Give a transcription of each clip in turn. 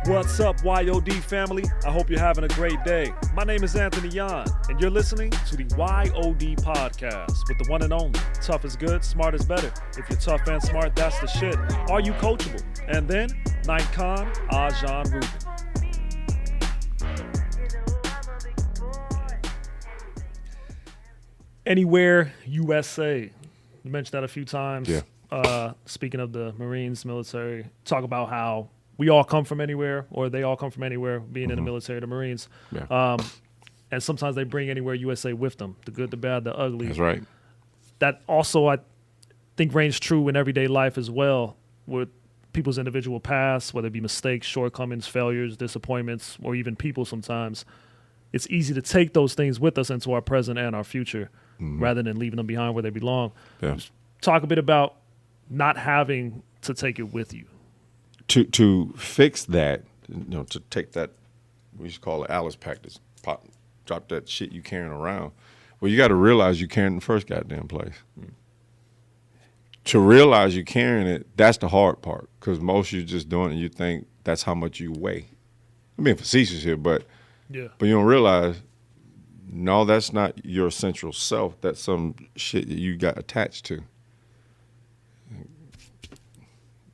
What's up, Y.O.D family? I hope you're having a great day. My name is Anthony Yawn, and you're listening to the Y.O.D Podcast with the one and only. Tough is good, smart is better. If you're tough and smart, that's the shit. Are you coachable? And then, Ninth Con, Ajahn, Ruben. Anywhere, USA. You mentioned that a few times. Yeah. Speaking of the Marines, military, talk about how we all come from anywhere, or they all come from anywhere, being in the military, the Marines. Yeah. And sometimes they bring Anywhere USA with them, the good, the bad, the ugly. That's right. That also, I think, reigns true in everyday life as well, with people's individual past, whether it be mistakes, shortcomings, failures, disappointments, or even people sometimes. It's easy to take those things with us into our present and our future, rather than leaving them behind where they belong. Yeah. Talk a bit about not having to take it with you. To fix that, to take that, we used to call it Alice pack, this pop, drop that shit you carrying around. Well, you got to realize you're carrying the first goddamn place. To realize you're carrying it, that's the hard part, because most you're just doing it, you think that's how much you weigh. I'm being facetious here, but you don't realize, no, that's not your essential self. That's some shit that you got attached to.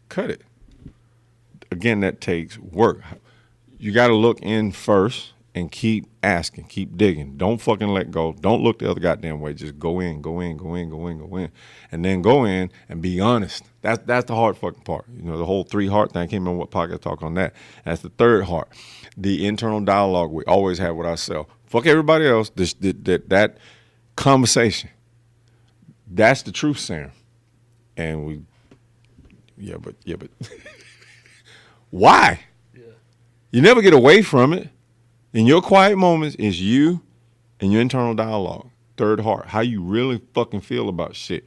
Cut it. Again, that takes work. You got to look in first and keep asking, keep digging. Don't fucking let go. Don't look the other goddamn way. Just go in, go in, go in, go in, go in. And then go in and be honest. That's the hard fucking part. The whole 3 heart thing, I can't remember what podcast talk on that. That's the third heart. The internal dialogue we always have with ourselves. Fuck everybody else. That conversation. That's the truth serum. And but why? Yeah. You never get away from it. In your quiet moments, it's you and your internal dialogue. Third heart, how you really fucking feel about shit.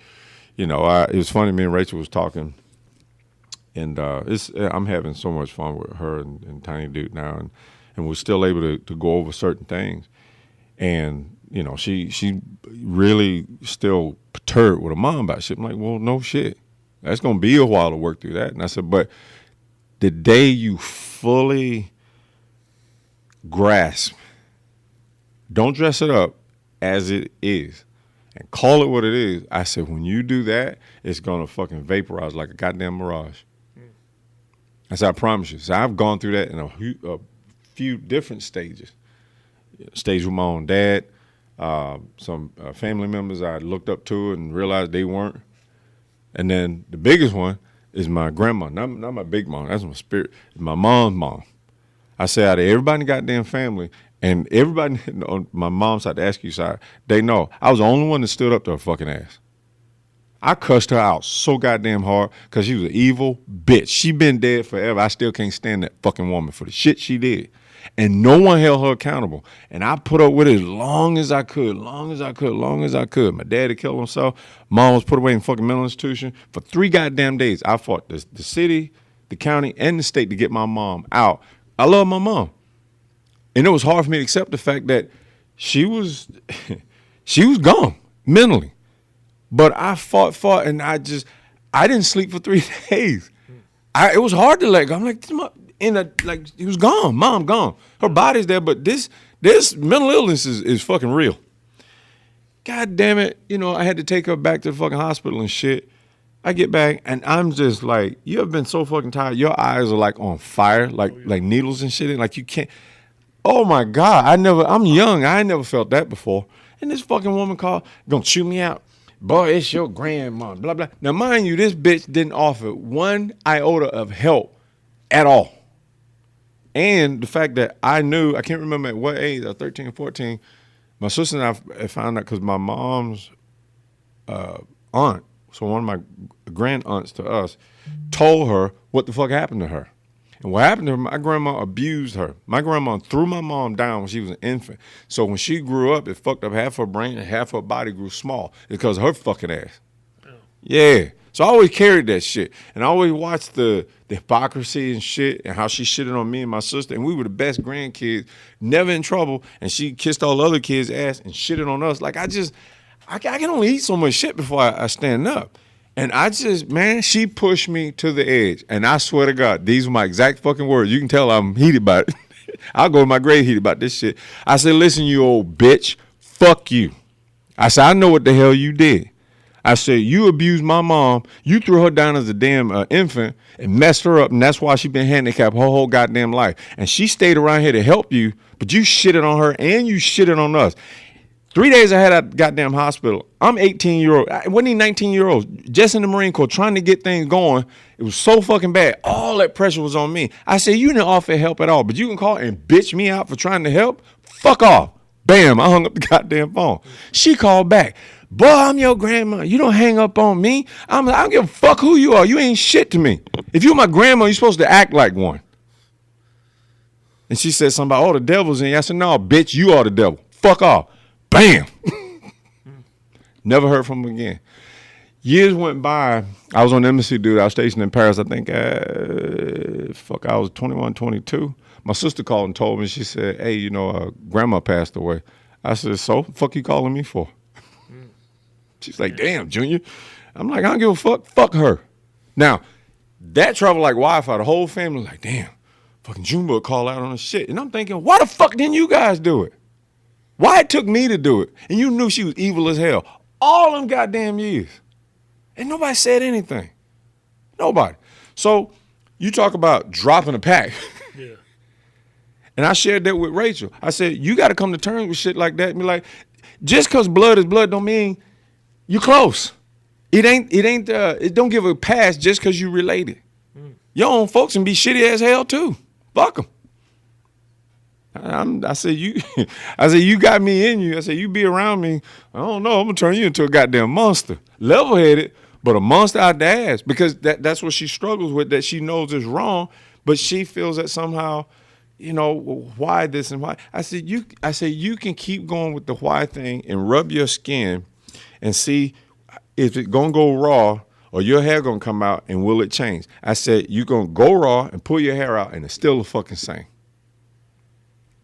It was funny, me and Rachel was talking, and I'm having so much fun with her and Tiny Dude now, and we're still able to go over certain things. And, she really still perturbed with her mom about shit. I'm like, well, no shit. That's going to be a while to work through that. And I said, but the day you fully grasp, don't dress it up as it is and call it what it is. I said, when you do that, it's going to fucking vaporize like a goddamn mirage. I said, I promise you. So I've gone through that in a few different stages. Stage with my own dad, some family members I looked up to and realized they weren't. And then the biggest one is my grandma, not my big mom. That's my spirit. My mom's mom. I say out of everybody in the goddamn family, and everybody on my mom's side, the Askew side, they know I was the only one that stood up to her fucking ass. I cussed her out so goddamn hard because she was an evil bitch. She been dead forever. I still can't stand that fucking woman for the shit she did. And no one held her accountable. And I put up with it as long as I could. My dad had killed himself. Mom was put away in fucking mental institution. For 3 goddamn days, I fought the city, the county, and the state to get my mom out. I love my mom. And it was hard for me to accept the fact that she was gone mentally. But I fought, and I didn't sleep for 3 days. It was hard to let go. I'm like, he was gone. Mom gone. Her body's there, but this mental illness is fucking real. God damn it. I had to take her back to the fucking hospital and shit. I get back and I'm just like, you have been so fucking tired. Your eyes are like on fire, like needles and shit. Like you can't. Oh my God. I'm young. I never felt that before. And this fucking woman called, gonna chew me out. Boy, it's your grandma, blah, blah. Now, mind you, this bitch didn't offer 1 iota of help at all. And the fact that I knew, I can't remember at what age, 13 or 14, my sister and I found out because my mom's aunt, so one of my grand aunts to us, told her what the fuck happened to her. And what happened to her, my grandma abused her. My grandma threw my mom down when she was an infant. So when she grew up, it fucked up half her brain and half her body grew small because of her fucking ass. Oh. Yeah. So I always carried that shit. And I always watched the hypocrisy and shit and how she shitted on me and my sister. And we were the best grandkids, never in trouble. And she kissed all the other kids' ass and shitted on us. Like I can only eat so much shit before I stand up. And I just, man, she pushed me to the edge. And I swear to God, these were my exact fucking words. You can tell I'm heated about it. I'll go to my grave heated about this shit. I said, listen, you old bitch, fuck you. I said, I know what the hell you did. I said, you abused my mom. You threw her down as a damn infant and messed her up. And that's why she been handicapped her whole goddamn life. And she stayed around here to help you, but you shitted on her and you shitted on us. 3 days I had at goddamn hospital. I'm 18-year-old. I wasn't even 19-year-old. Just in the Marine Corps trying to get things going. It was so fucking bad. All that pressure was on me. I said, you didn't offer help at all, but you can call and bitch me out for trying to help? Fuck off. Bam, I hung up the goddamn phone. She called back. Boy, I'm your grandma. You don't hang up on me. I don't give a fuck who you are. You ain't shit to me. If you're my grandma, you're supposed to act like one. And she said something about, oh, the devil's in you. I said, no, bitch, you are the devil. Fuck off. Bam. Never heard from him again. Years went by. I was on the embassy duty. I was stationed in Paris. I think, I was 21, 22. My sister called and told me, she said, hey, grandma passed away. I said, so? Fuck you calling me for? She's like, damn, Junior. I'm like, I don't give a fuck. Fuck her. Now, that traveled like Wi-Fi. The whole family was like, damn, fucking Junior call out on the shit. And I'm thinking, why the fuck didn't you guys do it? Why it took me to do it? And you knew she was evil as hell. All them goddamn years. And nobody said anything. Nobody. So you talk about dropping a pack. Yeah. And I shared that with Rachel. I said, you got to come to terms with shit like that. And be like, just because blood is blood don't mean you close. It don't give a pass just because you related. Your own folks can be shitty as hell too. Fuck them. I said, you got me in you. I said, you be around me. I don't know. I'm going to turn you into a goddamn monster. Level-headed, but a monster out the ass. Because that's what she struggles with, that she knows is wrong, but she feels that somehow, why this and why. I said, you can keep going with the why thing and rub your skin and see if it's going to go raw or your hair going to come out and will it change. I said, you going to go raw and pull your hair out and it's still the fucking same.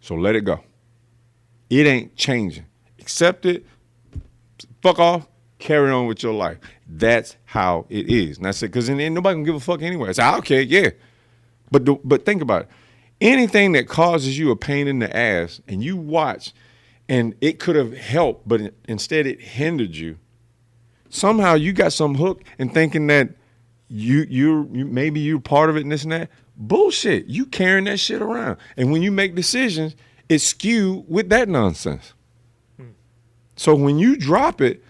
So let it go. It ain't changing. Accept it. Fuck off. Carry on with your life. That's how it is. And I said, because ain't nobody gonna give a fuck anyway. I said, okay, yeah. But think about it. Anything that causes you a pain in the ass and you watch and it could have helped, but instead it hindered you. Somehow you got some hook in thinking that you maybe you're part of it and this and that. Bullshit. You carrying that shit around. And when you make decisions, it's skewed with that nonsense. So when you drop it,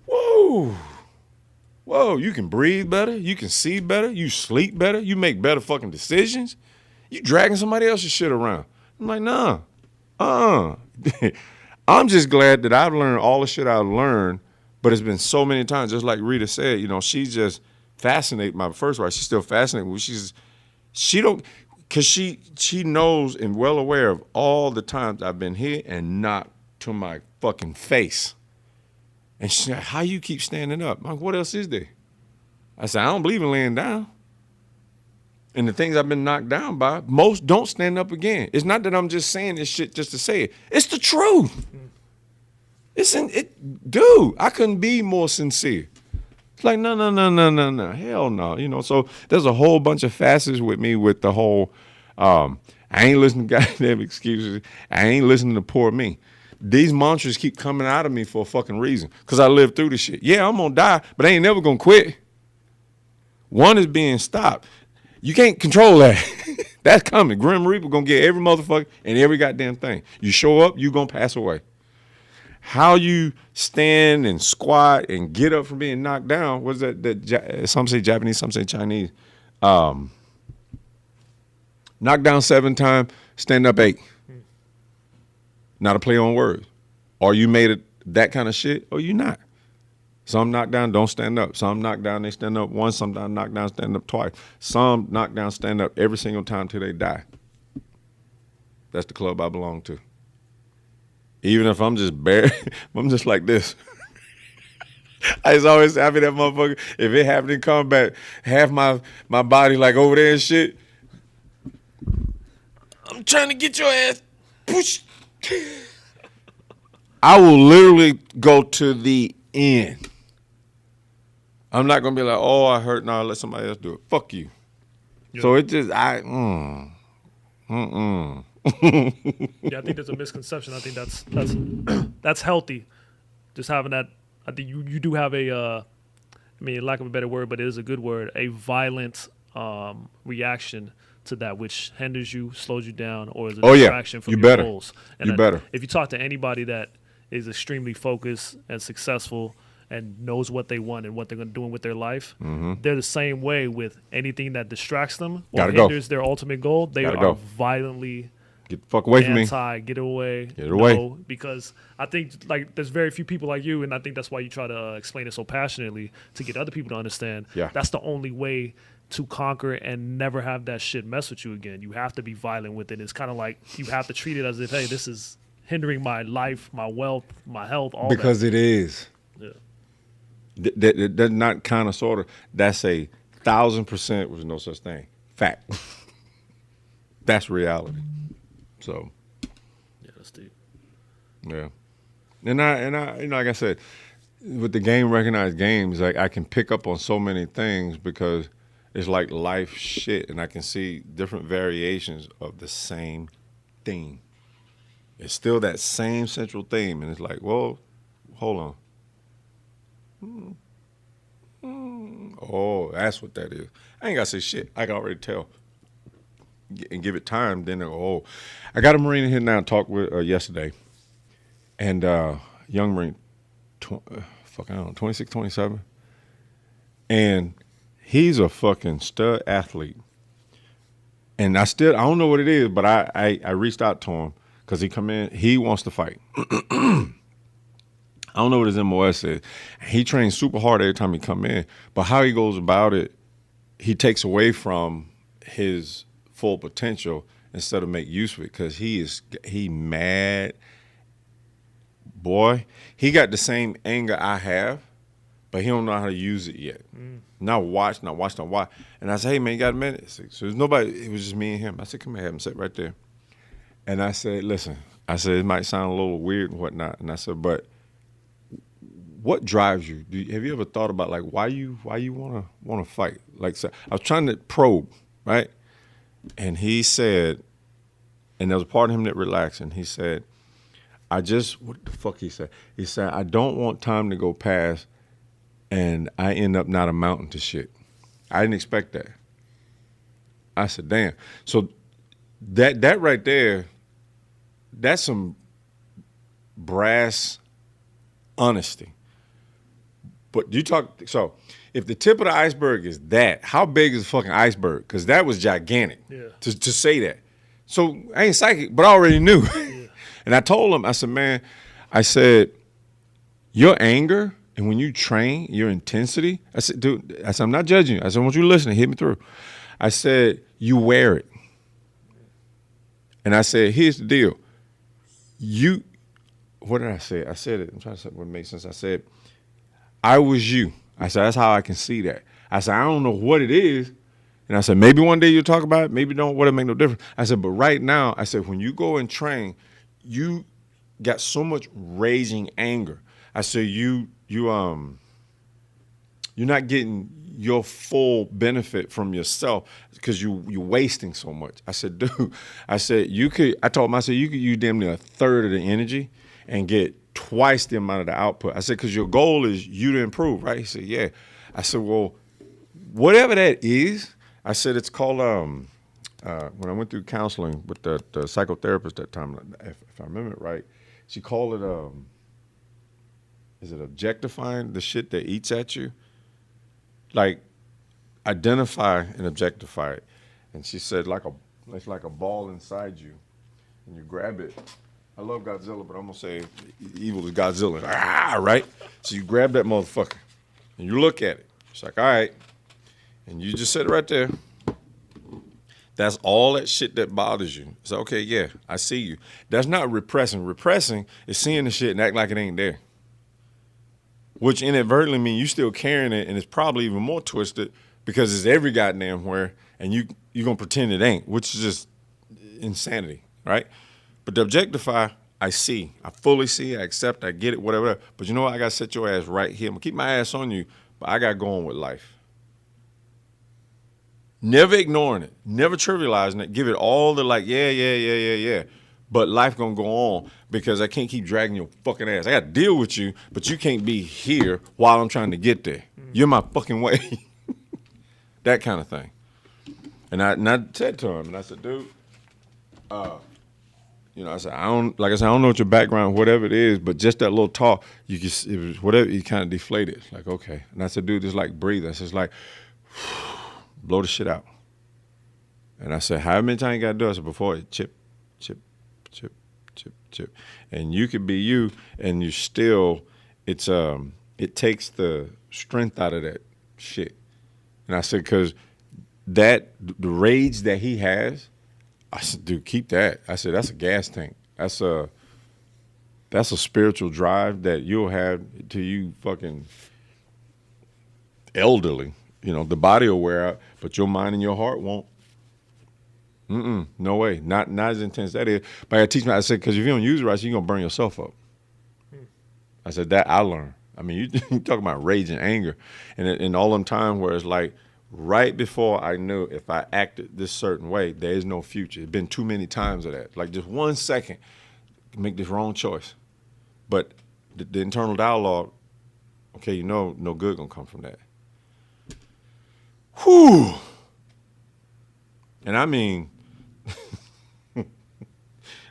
whoa, you can breathe better. You can see better. You sleep better. You make better fucking decisions. You dragging somebody else's shit around. I'm like, nah. I'm just glad that I've learned all the shit I've learned, but it's been so many times, just like Rita said, she's just fascinated. My first wife, she's still fascinated with because she knows and well aware of all the times I've been hit and knocked to my fucking face. And she's like, how you keep standing up? I'm like, what else is there? I said, I don't believe in laying down. And the things I've been knocked down by, most don't stand up again. It's not that I'm just saying this shit just to say it. It's the truth. Dude, I couldn't be more sincere. It's like, no, hell no. So there's a whole bunch of facets with me with the whole, I ain't listening to goddamn excuses. I ain't listening to poor me. These mantras keep coming out of me for a fucking reason. Because I lived through this shit. Yeah, I'm going to die, but I ain't never going to quit. One is being stopped. You can't control that. That's coming. Grim Reaper going to get every motherfucker and every goddamn thing. You show up, you going to pass away. How you stand and squat and get up from being knocked down, what's that some say Japanese, some say Chinese. Knock down 7 times, stand up 8. Not a play on words. Are you made it that kind of shit or you not? Some knock down, don't stand up. Some knock down, they stand up once. Some knock down, stand up twice. Some knock down, stand up every single time till they die. That's the club I belong to. Even if I'm just bare, I'm just like this. I was always happy that motherfucker, if it happened in combat, half my body like over there and shit. I'm trying to get your ass. Push. I will literally go to the end. I'm not gonna be like, oh, I hurt. No, let somebody else do it. Fuck you. Yeah. So it just Yeah, I think there's a misconception. I think that's that's healthy. Just having that. I think you do have a. I mean, lack of a better word, but it is a good word. A violent reaction to that, which hinders you, slows you down, or is a distraction from your goals. And you better. If you talk to anybody that is extremely focused and successful and knows what they want and what they're doing with their life, they're the same way with anything that distracts them or hinders their ultimate goal. They are violently get the fuck away from me. Get away. Get it away. No, because I think like there's very few people like you, and I think that's why you try to explain it so passionately to get other people to understand. Yeah. That's the only way to conquer and never have that shit mess with you again. You have to be violent with it. It's kind of like you have to treat it as if, hey, this is hindering my life, my wealth, my health, all because that. It is. Yeah. That's not kind of sort of. That's 1,000% was no such thing. Fact. That's reality. So. Yeah, that's deep. Yeah. And I, you know, like I said, with the game recognized games, like I can pick up on so many things because it's like life shit, and I can see different variations of the same theme. It's still that same central theme, and it's like, well, hold on. Oh, that's what that is. I ain't got to say shit. I can already tell. And give it time, then oh. I got a Marine in here now, talked with yesterday, and young Marine, 26, 27, and he's a fucking stud athlete. And I don't know what it is, but I reached out to him because he come in, he wants to fight. I don't know what his MOS is. He trains super hard every time he come in, but how he goes about it, he takes away from his full potential instead of make use of it because he mad. Boy, he got the same anger I have, but he don't know how to use it yet. Not watch. And I said, hey, man, you got a minute? So there's nobody. It was just me and him. I said, come here, have him sit right there. And I said, listen, it might sound a little weird and whatnot. And I said, but what drives you? Have you ever thought about like why you want to fight? Like, so I was trying to probe, right? And he said, and there was a part of him that relaxed, and he said, what the fuck he said? He said, I don't want time to go past and I end up not amounting to shit. I didn't expect that. I said, damn. So that right there, that's some brass honesty. But so if the tip of the iceberg is that, how big is the fucking iceberg? Because that was gigantic to say that. So I ain't psychic, but I already knew. Yeah. And I told him, I said, man, your anger and when you train, your intensity, I said, dude, I'm not judging you. I said, I want you to listen and hit me through. I said, you wear it. And I said, here's the deal. What did I say? I said it. I'm trying to say what makes sense. I said, I was you. I said, that's how I can see that. I said, I don't know what it is. And I said, maybe one day you'll talk about it. Maybe don't. What it make no difference. I said, but right now, I said, when you go and train, you got so much raging anger. I said, you're not getting your full benefit from yourself because you're wasting so much. I said, dude, I told him, I said, you could use damn near a third of the energy and get twice the amount of the output. I said, because your goal is you to improve, right? He said, yeah. I said, well, whatever that is, I said, it's called, when I went through counseling with the psychotherapist that time, if I remember it right, she called it, is it objectifying the shit that eats at you? Like, identify and objectify it. And she said, it's like a ball inside you, and you grab it. I love Godzilla, but I'm going to say evil is Godzilla. Right? So you grab that motherfucker, and you look at it. It's like, all right. And you just sit right there. That's all that shit that bothers you. So, okay, yeah, I see you. That's not repressing. Repressing is seeing the shit and act like it ain't there. Which inadvertently means you still carrying it, and it's probably even more twisted because it's every goddamn where, and you're going to pretend it ain't, which is just insanity, right? But to objectify, I see. I fully see, I accept, I get it, whatever. But you know what? I got to set your ass right here. I'm going to keep my ass on you, but I got going with life. Never ignoring it, never trivializing it. Give it all the like, yeah. But life gonna go on because I can't keep dragging your fucking ass. I got to deal with you, but you can't be here while I'm trying to get there. You're my fucking way. That kind of thing. And I said to him, and I said, dude, I said, I don't know what your background, whatever it is, but just that little talk, it was whatever, you kind of deflated. Like, okay. And I said, dude, just like breathe. I said, it's like, blow the shit out. And I said, how many times you got to do it? I said, before it, chip. And you could be you, and you still, it takes the strength out of that shit. And I said, because the rage that he has, I said, dude, keep that. I said, that's a gas tank. That's a spiritual drive that you'll have till you fucking elderly. The body will wear out, but your mind and your heart won't. No way. Not as intense that is. But I teach me, I said, because if you don't use it right, you're going to burn yourself up. I said, that I learned. I mean, you talk about rage and anger. And in all them times where it's like, right before I knew if I acted this certain way, there is no future. It's been too many times of that. Like just 1 second, make this wrong choice. But the internal dialogue, okay, no good going to come from that. Whew. And I mean,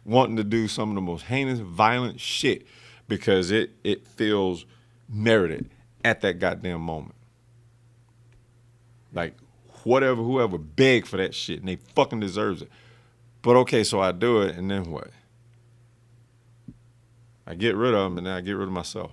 wanting to do some of the most heinous, violent shit because it feels merited at that goddamn moment. Like, whoever begged for that shit, and they fucking deserves it. But okay, so I do it, and then what? I get rid of them, and then I get rid of myself.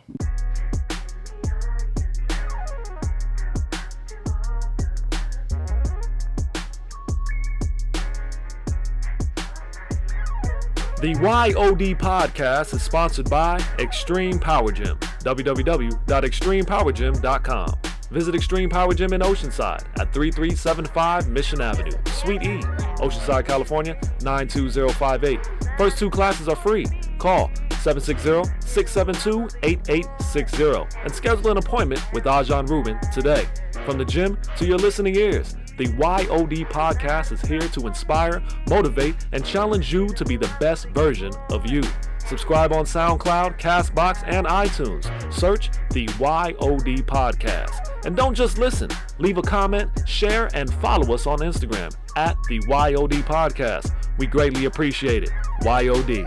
The Y.O.D Podcast is sponsored by Extreme Power Gym, www.extremepowergym.com. Visit Extreme Power Gym in Oceanside at 3375 Mission Avenue, Suite E, Oceanside, California, 92058. First 2 classes are free. Call 760-672-8860 and schedule an appointment with Ajahn Ruben today. From the gym to your listening ears, the Y.O.D Podcast is here to inspire, motivate, and challenge you to be the best version of you. Subscribe on SoundCloud, CastBox, and iTunes. Search the Y.O.D Podcast. And don't just listen. Leave a comment, share, and follow us on Instagram at the Y.O.D Podcast. We greatly appreciate it. Y.O.D.